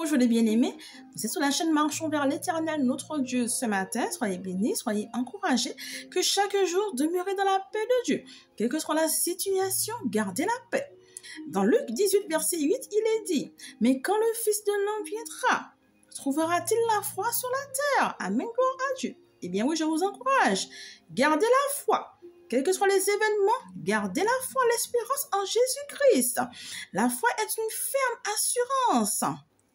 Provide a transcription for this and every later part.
Bonjour les bien-aimés, vous êtes sur la chaîne Marchons vers l'Éternel, notre Dieu. Ce matin, soyez bénis, soyez encouragés, que chaque jour demeurez dans la paix de Dieu. Quelle que soit la situation, gardez la paix. Dans Luc 18, verset 8, il est dit, « Mais quand le Fils de l'homme viendra, trouvera-t-il la foi sur la terre ?» Amen, gloire à Dieu. Eh bien oui, je vous encourage, gardez la foi. Quels que soient les événements, gardez la foi, l'espérance en Jésus-Christ. La foi est une ferme assurance.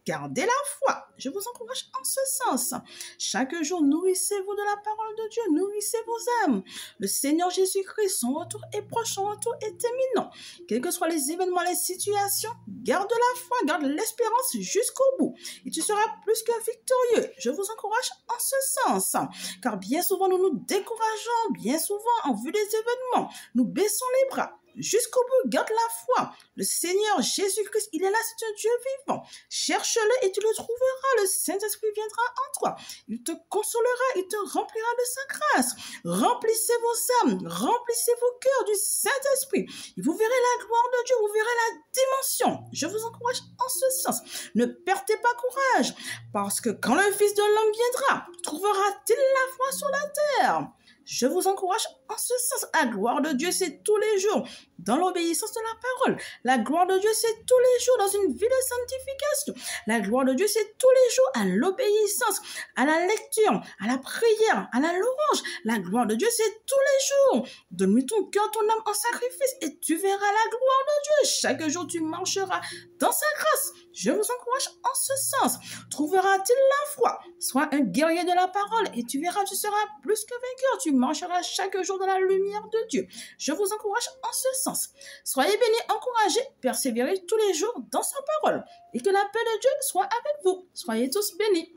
Gardez la foi. Je vous encourage en ce sens. Chaque jour, nourrissez-vous de la parole de Dieu. Nourrissez vos âmes. Le Seigneur Jésus-Christ, son retour est proche, son retour est imminent. Quels que soient les événements, les situations, garde la foi, garde l'espérance jusqu'au bout. Et tu seras plus que victorieux. Je vous encourage en ce sens. Car bien souvent, nous nous décourageons. Bien souvent, en vue des événements, nous baissons les bras. Jusqu'au bout, garde la foi. Le Seigneur Jésus-Christ, il est là, c'est un Dieu vivant. Cherche-le et tu le trouveras. Le Saint-Esprit viendra en toi. Il te consolera, il te remplira de sa grâce. Remplissez vos âmes, remplissez vos cœurs du Saint-Esprit. Et vous verrez la gloire de Dieu, vous verrez la dimension. Je vous encourage en ce sens. Ne perdez pas courage, parce que quand le Fils de l'homme viendra, trouvera-t-il la foi sur la terre? Je vous encourage en ce sens. La gloire de Dieu, c'est tous les jours dans l'obéissance de la parole. La gloire de Dieu, c'est tous les jours dans une vie de sanctification. La gloire de Dieu, c'est tous les jours à l'obéissance, à la lecture, à la prière, à la louange. La gloire de Dieu, c'est tous les jours. Donne-lui ton cœur, ton âme en sacrifice et tu verras la gloire de Dieu. Chaque jour, tu marcheras dans sa grâce. Je vous encourage en ce sens. Trouvera-t-il la foi? Sois un guerrier de la parole et tu verras, tu seras plus que vainqueur. Tu marcheras chaque jour dans la lumière de Dieu. Je vous encourage en ce sens. Soyez bénis, encouragés, persévérez tous les jours dans sa parole et que la paix de Dieu soit avec vous. Soyez tous bénis.